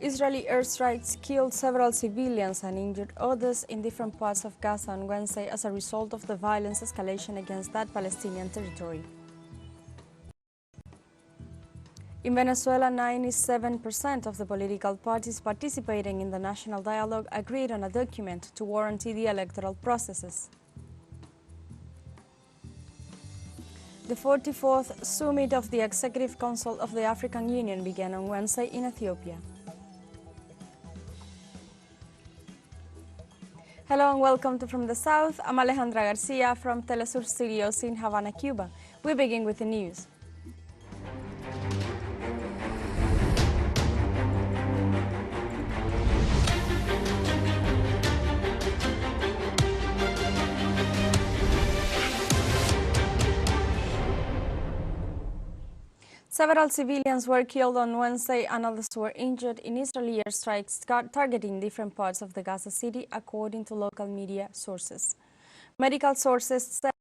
Israeli airstrikes killed several civilians and injured others in different parts of Gaza on Wednesday as a result of the violence escalation against that Palestinian territory. In Venezuela, 97% of the political parties participating in the national dialogue agreed on a document to warranty the electoral processes. The 44th summit of the Executive Council of the African Union began on Wednesday in Ethiopia. Hello and welcome to From the South. I'm Alejandra Garcia from teleSUR Studios in Havana, Cuba. We begin with the news. Several civilians were killed on Wednesday and others were injured in Israeli airstrikes targeting different parts of the Gaza City, according to local media sources. Medical sources said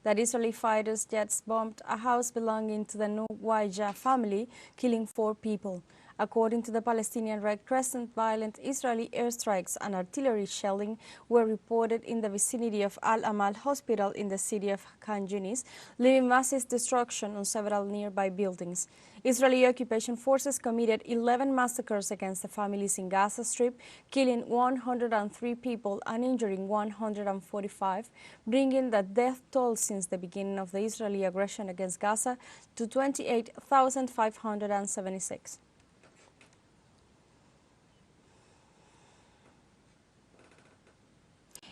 that Israeli fighters jets bombed a house belonging to the Nuwaija family, killing 4 people. According to the Palestinian Red Crescent, violent Israeli airstrikes and artillery shelling were reported in the vicinity of Al-Amal Hospital in the city of Khan Yunis, leaving massive destruction on several nearby buildings. Israeli occupation forces committed 11 massacres against the families in Gaza Strip, killing 103 people and injuring 145, bringing the death toll since the beginning of the Israeli aggression against Gaza to 28,576.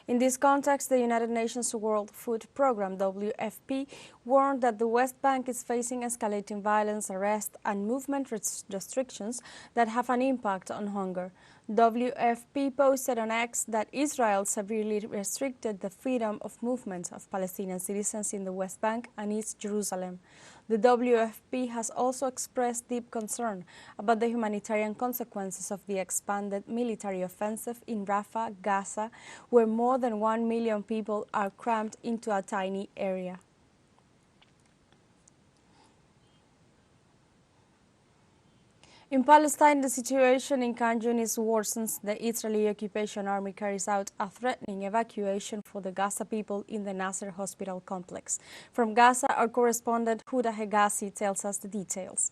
In this context, the United Nations World Food Programme, WFP, warned that the West Bank is facing escalating violence, arrest, and movement restrictions that have an impact on hunger. WFP posted on X that Israel severely restricted the freedom of movement of Palestinian citizens in the West Bank and East Jerusalem. The WFP has also expressed deep concern about the humanitarian consequences of the expanded military offensive in Rafah, Gaza, where more than 1 million people are crammed into a tiny area. In Palestine, the situation in Khan Yunis worsens. The Israeli occupation army carries out a threatening evacuation for the Gaza people in the Nasser hospital complex. From Gaza, our correspondent Huda Hegazi tells us the details.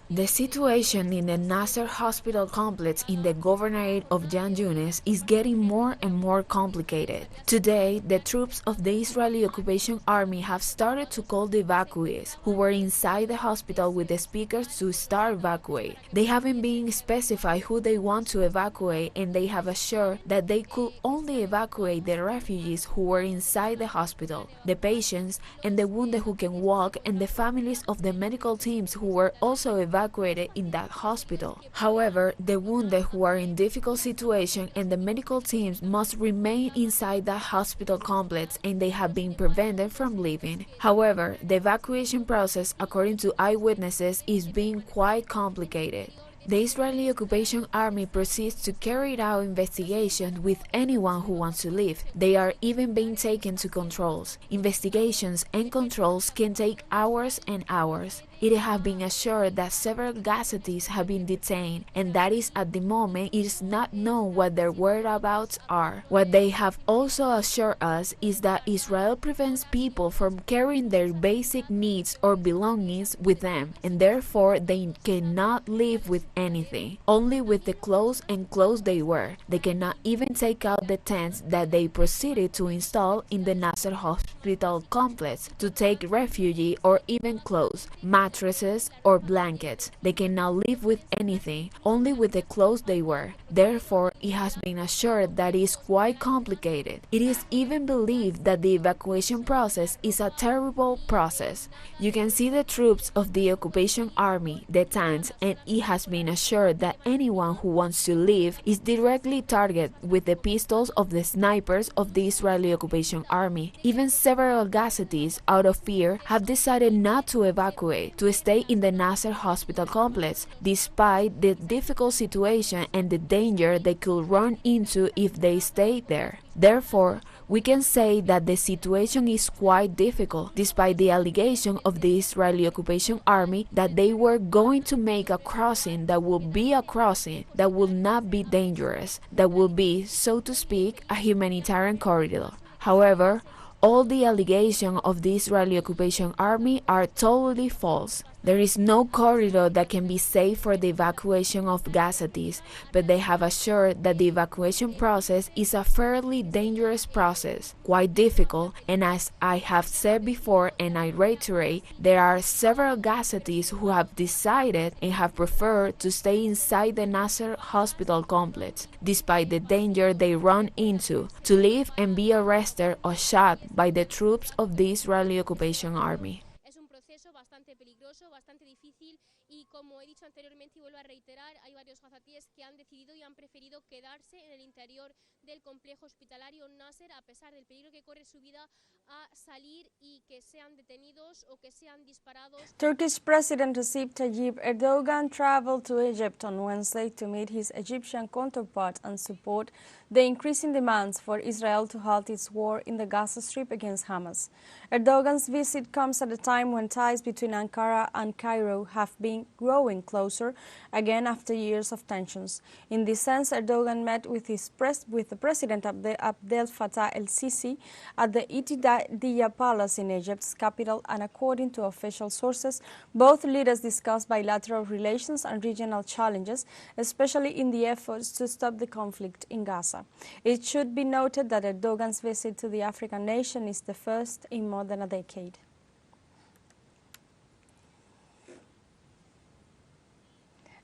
The situation in the Nasser hospital complex in the governorate of Khan Yunis is getting more and more complicated. Today, the troops of the Israeli occupation army have started to call the evacuees who were inside the hospital with the speakers to start evacuate. They haven't been specified who they want to evacuate, and they have assured that they could only evacuate the refugees who were inside the hospital, the patients and the wounded who can walk, and the families of the medical teams who were also evacuated in that hospital. However, the wounded who are in difficult situation and the medical teams must remain inside the hospital complex, and they have been prevented from leaving. However, the evacuation process, according to eyewitnesses, is being quite complicated. The Israeli occupation army proceeds to carry out investigations with anyone who wants to leave. They are even being taken to controls. Investigations and controls can take hours and hours. It has been assured that several Gazzetis have been detained, and that is at the moment it is not known what their whereabouts are. What they have also assured us is that Israel prevents people from carrying their basic needs or belongings with them, and therefore they cannot live with anything, only with the clothes and clothes they wear. They cannot even take out the tents that they proceeded to install in the Nasser hospital complex to take refugee or even clothes, mattresses or blankets. They cannot live with anything, only with the clothes they wear. Therefore, it has been assured that it is quite complicated. It is even believed that the evacuation process is a terrible process. You can see the troops of the occupation army, the tanks, and it has been assured that anyone who wants to leave is directly targeted with the pistols of the snipers of the Israeli occupation army. Even several Gazzetis, out of fear, have decided not to evacuate, to stay in the Nasser hospital complex, despite the difficult situation and the danger they could run into if they stayed there. Therefore, We can say that the situation is quite difficult, despite the allegation of the Israeli occupation army that they were going to make a crossing that will be a crossing that will not be dangerous, that will be, so to speak, a humanitarian corridor. However, all the allegations of the Israeli occupation army are totally false. There is no corridor that can be safe for the evacuation of Gazatis, but they have assured that the evacuation process is a fairly dangerous process, quite difficult, and as I have said before and I reiterate, there are several Gazatis who have decided and have preferred to stay inside the Nasser hospital complex, despite the danger they run into, to leave and be arrested or shot by the troops of the Israeli occupation army. Bastante peligroso, bastante difícil y como he dicho anteriormente y vuelvo a reiterar, hay varios gazatíes que han decidido y han preferido quedarse en el interior del complejo hospitalario Nasser a pesar del peligro que corre su vida a salir y que sean detenidos o que sean disparados. Turkish President Recep Tayyip Erdogan traveled to Egypt on Wednesday to meet his Egyptian counterpart and support the increasing demands for Israel to halt its war in the Gaza Strip against Hamas. Erdogan's visit comes at a time when ties between Ankara and Cairo have been growing closer again after years of tensions. In this sense, Erdogan met with the President Abdel Fattah el-Sisi at the Itidaya Palace in Egypt's capital, and according to official sources, both leaders discussed bilateral relations and regional challenges, especially in the efforts to stop the conflict in Gaza. It should be noted that Erdogan's visit to the African nation is the first in more than a decade.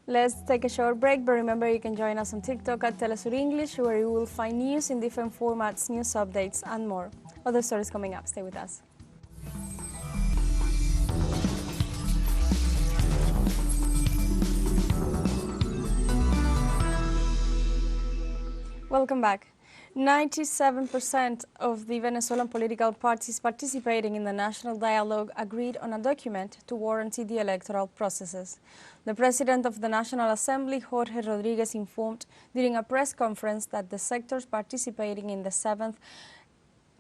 Let's take a short break, but remember you can join us on TikTok at teleSUR English, where you will find news in different formats, news updates, and more. Other stories coming up. Stay with us. Welcome back. 97% of the Venezuelan political parties participating in the national dialogue agreed on a document to warranty the electoral processes. The President of the National Assembly, Jorge Rodriguez, informed during a press conference that the sectors participating in the 7th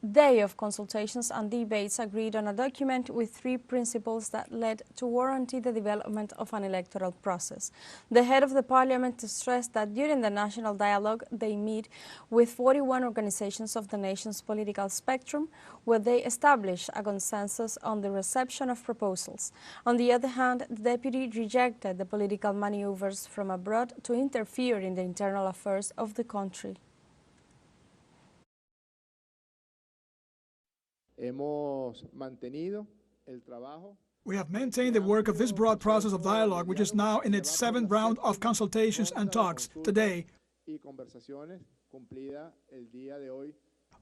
day of consultations and debates agreed on a document with 3 principles that led to warranty the development of an electoral process. The head of the parliament stressed that during the national dialogue they meet with 41 organizations of the nation's political spectrum, where they establish a consensus on the reception of proposals. On the other hand, the deputy rejected the political maneuvers from abroad to interfere in the internal affairs of the country. We have maintained the work of this broad process of dialogue, which is now in its 7th round of consultations and talks today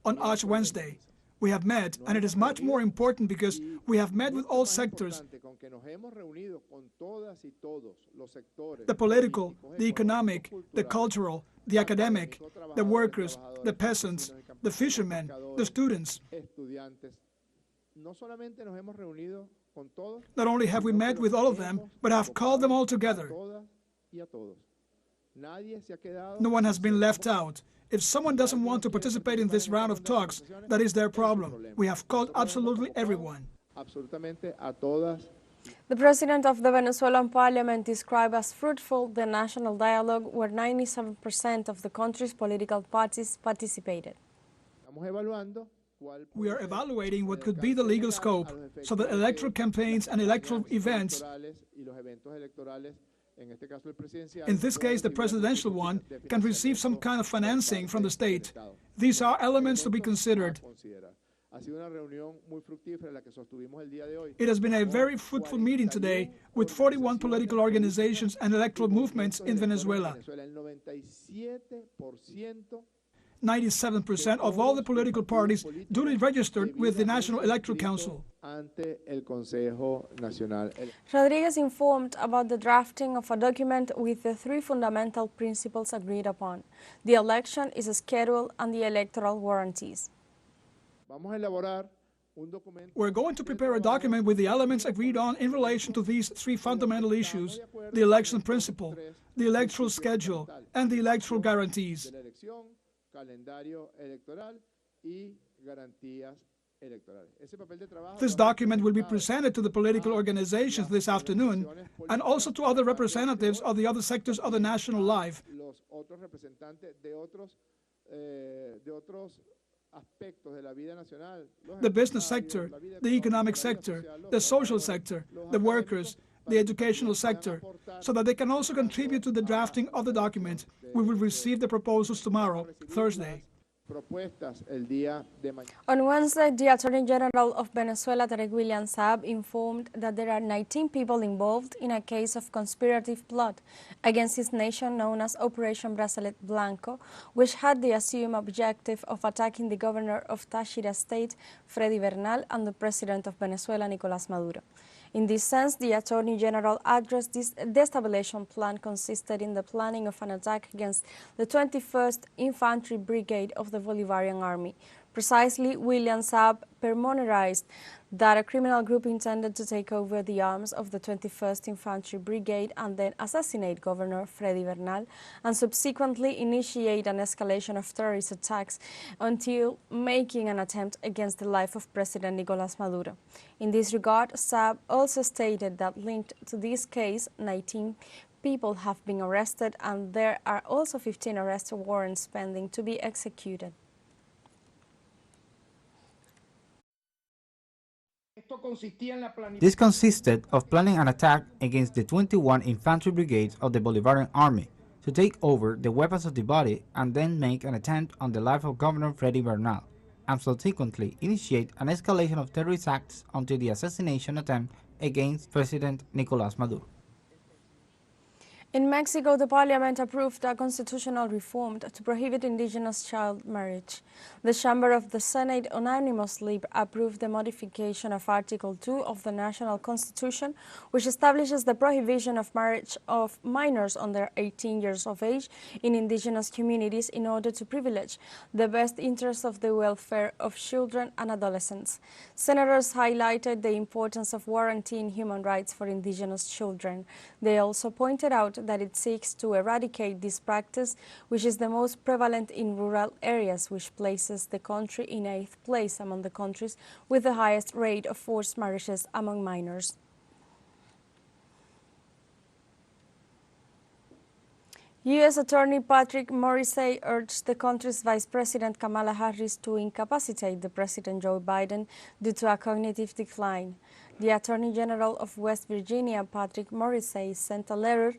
on Ash Wednesday. We have met, and it is much more important because we have met with all sectors, the political, the economic, the cultural, the academic, the workers, the peasants, the fishermen, the students. Not only have we met with all of them, but have called them all together. No one has been left out. If someone doesn't want to participate in this round of talks, that is their problem. We have called absolutely everyone. The President of the Venezuelan Parliament described as fruitful the national dialogue, where 97% of the country's political parties participated. We are evaluating what could be the legal scope so that electoral campaigns and electoral events, in this case the presidential one, can receive some kind of financing from the state. These are elements to be considered. It has been a very fruitful meeting today with 41 political organizations and electoral movements in Venezuela. 97% of all the political parties duly registered with the National Electoral Council. Rodriguez informed about the drafting of a document with the 3 fundamental principles agreed upon. The election is scheduled and the electoral warranties. We're going to prepare a document with the elements agreed on in relation to these 3 fundamental issues: the election principle, the electoral schedule, and the electoral guarantees. This document will be presented to the political organizations this afternoon and also to other representatives of the other sectors of the national life. The business sector, the economic sector, the social sector, the workers, the educational sector, so that they can also contribute to the drafting of the document. We will receive the proposals tomorrow, Thursday. On Wednesday, the Attorney General of Venezuela, Tarek William Saab, informed that there are 19 people involved in a case of conspirative plot against his nation known as Operation Bracelet Blanco, which had the assumed objective of attacking the governor of Táchira State, Freddy Bernal, and the president of Venezuela, Nicolás Maduro. In this sense, the Attorney General addressed this destabilization plan consisted in the planning of an attack against the 21st Infantry Brigade of the Bolivarian Army. Precisely, William Saab permonerized that a criminal group intended to take over the arms of the 21st Infantry Brigade and then assassinate Governor Freddy Bernal and subsequently initiate an escalation of terrorist attacks until making an attempt against the life of President Nicolás Maduro. In this regard, Saab also stated that linked to this case, 19 people have been arrested and there are also 15 arrest warrants pending to be executed. This consisted of planning an attack against the 21 infantry brigades of the Bolivarian Army to take over the weapons of the body and then make an attempt on the life of Governor Freddy Bernal, and subsequently initiate an escalation of terrorist acts until the assassination attempt against President Nicolás Maduro. In Mexico, the parliament approved a constitutional reform to prohibit indigenous child marriage. The Chamber of the Senate unanimously approved the modification of Article 2 of the National Constitution, which establishes the prohibition of marriage of minors under 18 years of age in indigenous communities in order to privilege the best interests of the welfare of children and adolescents. Senators highlighted the importance of guaranteeing human rights for indigenous children. They also pointed out that it seeks to eradicate this practice, which is the most prevalent in rural areas, which places the country in 8th place among the countries with the highest rate of forced marriages among minors. U.S. Attorney Patrick Morrisey urged the country's Vice President Kamala Harris to incapacitate the President Joe Biden due to a cognitive decline. The Attorney General of West Virginia, Patrick Morrisey, sent a letter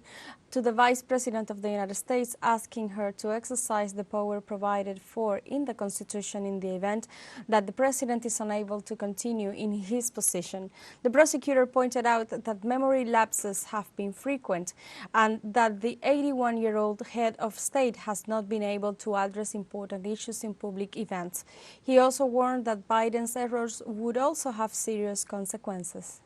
to the Vice President of the United States asking her to exercise the power provided for in the Constitution in the event that the President is unable to continue in his position. The prosecutor pointed out that memory lapses have been frequent and that the 81-year-old head of state has not been able to address important issues in public events. He also warned that Biden's errors would also have serious consequences.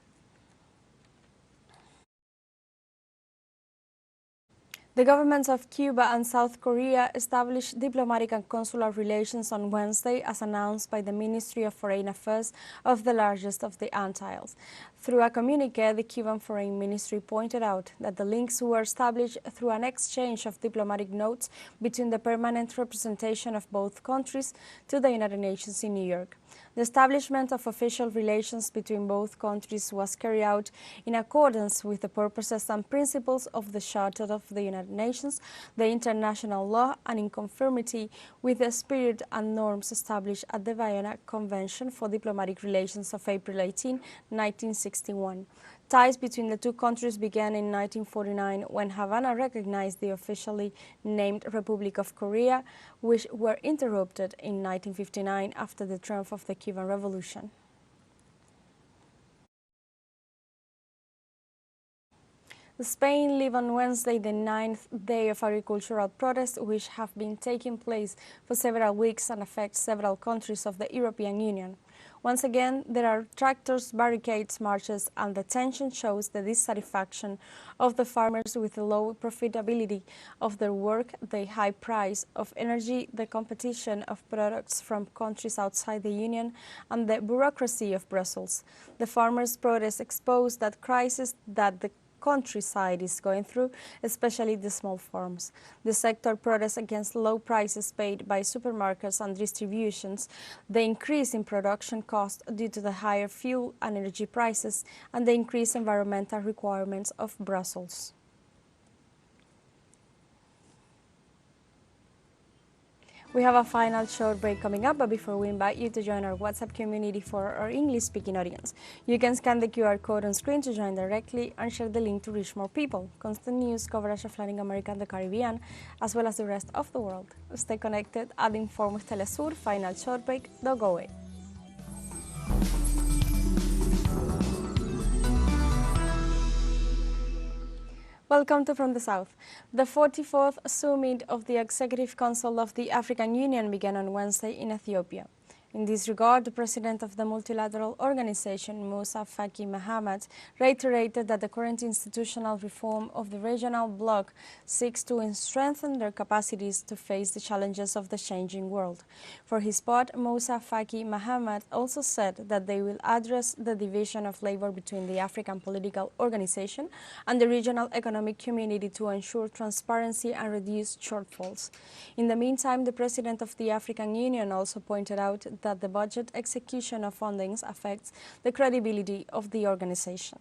The governments of Cuba and South Korea established diplomatic and consular relations on Wednesday, as announced by the Ministry of Foreign Affairs of the largest of the Antilles. Through a communiqué, the Cuban Foreign Ministry pointed out that the links were established through an exchange of diplomatic notes between the permanent representation of both countries to the United Nations in New York. The establishment of official relations between both countries was carried out in accordance with the purposes and principles of the Charter of the United Nations, the international law, and in conformity with the spirit and norms established at the Vienna Convention for Diplomatic Relations of April 18, 1961. Ties between the two countries began in 1949 when Havana recognized the officially named Republic of Korea, which were interrupted in 1959 after the triumph of the Cuban Revolution. Spain lived on Wednesday the 9th day of agricultural protests, which have been taking place for several weeks and affect several countries of the European Union. Once again, there are tractors, barricades, marches, and the tension shows the dissatisfaction of the farmers with the low profitability of their work, the high price of energy, the competition of products from countries outside the Union, and the bureaucracy of Brussels. The farmers' protests expose that crisis that the countryside is going through, especially the small farms. The sector protests against low prices paid by supermarkets and distributions, the increase in production costs due to the higher fuel and energy prices, and the increased environmental requirements of Brussels. We have a final short break coming up, but before we invite you to join our WhatsApp community for our English-speaking audience, you can scan the QR code on screen to join directly and share the link to reach more people. Constant news coverage of Latin America and the Caribbean, as well as the rest of the world. Stay connected and informed with teleSUR. Final short break. Don't go away. Welcome to From the South. The 44th summit of the Executive Council of the African Union began on Wednesday in Ethiopia. In this regard, the president of the multilateral organization, Moussa Faki Mahamat, reiterated that the current institutional reform of the regional bloc seeks to strengthen their capacities to face the challenges of the changing world. For his part, Moussa Faki Mahamat also said that they will address the division of labor between the African political organization and the regional economic community to ensure transparency and reduce shortfalls. In the meantime, the president of the African Union also pointed out that the budget execution of fundings affects the credibility of the organization.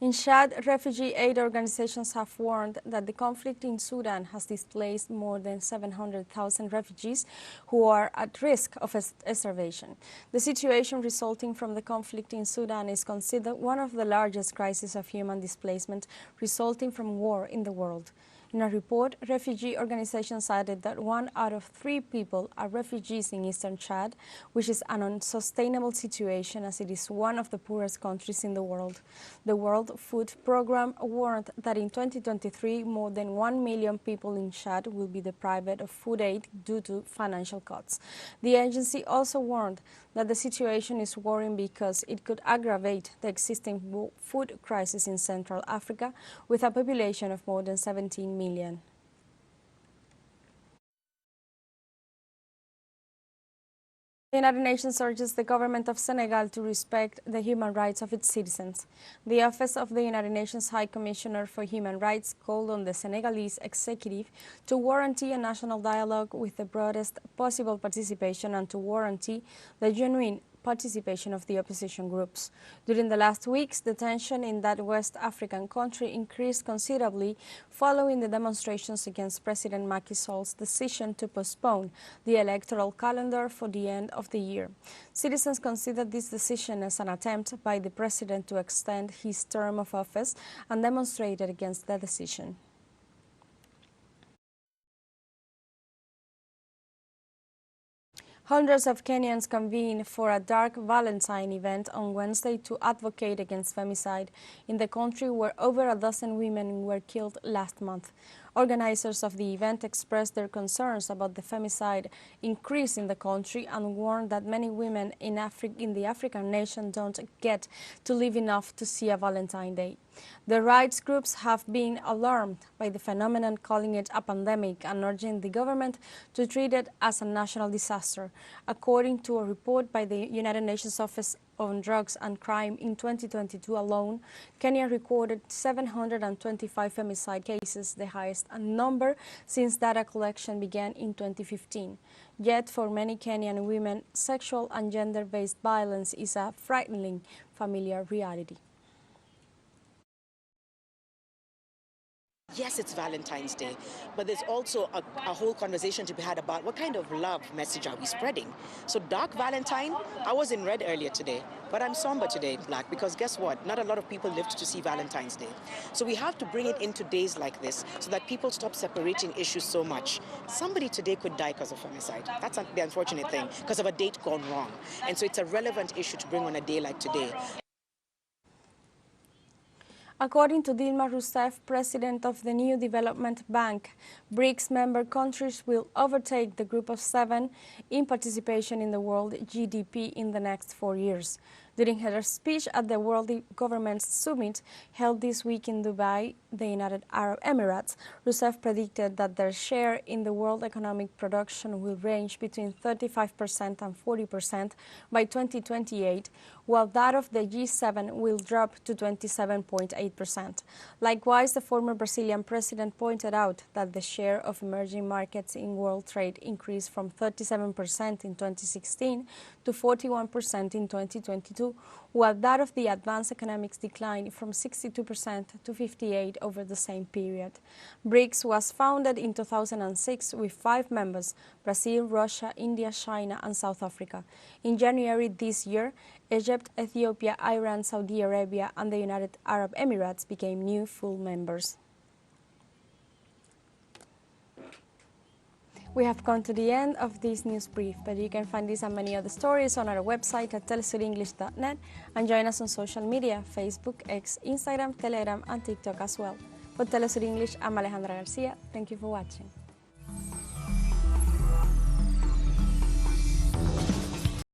In Chad, refugee aid organizations have warned that the conflict in Sudan has displaced more than 700,000 refugees who are at risk of starvation. The situation resulting from the conflict in Sudan is considered one of the largest crises of human displacement resulting from war in the world. In a report, refugee organizations cited that 1 out of 3 people are refugees in eastern Chad, which is an unsustainable situation as it is one of the poorest countries in the world. The World Food Programme warned that in 2023, more than 1 million people in Chad will be deprived of food aid due to financial cuts. The agency also warned that the situation is worrying because it could aggravate the existing food crisis in Central Africa with a population of more than 17 million. The United Nations urges the government of Senegal to respect the human rights of its citizens. The Office of the United Nations High Commissioner for Human Rights called on the Senegalese executive to guarantee a national dialogue with the broadest possible participation and to guarantee the genuine participation of the opposition groups. During the last weeks, the tension in that West African country increased considerably following the demonstrations against President Macky Sall's decision to postpone the electoral calendar for the end of the year. Citizens consider this decision as an attempt by the president to extend his term of office and demonstrated against the decision. Hundreds of Kenyans convened for a Dark Valentine event on Wednesday to advocate against femicide in the country where over a dozen women were killed last month. Organizers of the event expressed their concerns about the femicide increase in the country and warned that many women in the African nation don't get to live enough to see a Valentine Day. The rights groups have been alarmed by the phenomenon, calling it a pandemic and urging the government to treat it as a national disaster. According to a report by the United Nations Office on Drugs and Crime, in 2022 alone, Kenya recorded 725 femicide cases, the highest number since data collection began in 2015. Yet, for many Kenyan women, sexual and gender-based violence is a frightening familiar reality. Yes, it's Valentine's Day, but there's also a whole conversation to be had about what kind of love message are we spreading. So Dark Valentine, I was in red earlier today, but I'm somber today in black because guess what? Not a lot of people lived to see Valentine's Day. So we have to bring it into days like this so that people stop separating issues so much. Somebody today could die because of femicide. That's the unfortunate thing, because of a date gone wrong. And so it's a relevant issue to bring on a day like today. According to Dilma Rousseff, president of the New Development Bank, BRICS member countries will overtake the Group of 7 in participation in the world GDP in the next 4 years. During her speech at the World Governments Summit held this week in Dubai, the United Arab Emirates, Rousseff predicted that their share in the world economic production will range between 35% and 40% by 2028, while that of the G7 will drop to 27.8%. Likewise, the former Brazilian president pointed out that the share of emerging markets in world trade increased from 37% in 2016 to 41% in 2022, while that of the advanced economics declined from 62% to 58% over the same period. BRICS was founded in 2006 with 5 members: Brazil, Russia, India, China, and South Africa. In January this year, Egypt, Ethiopia, Iran, Saudi Arabia, and the United Arab Emirates became new full members. We have come to the end of this news brief, but you can find this and many other stories on our website at telesurenglish.net and join us on social media, Facebook, X, Instagram, Telegram, and TikTok as well. For Telesur English, I'm Alejandra Garcia. Thank you for watching.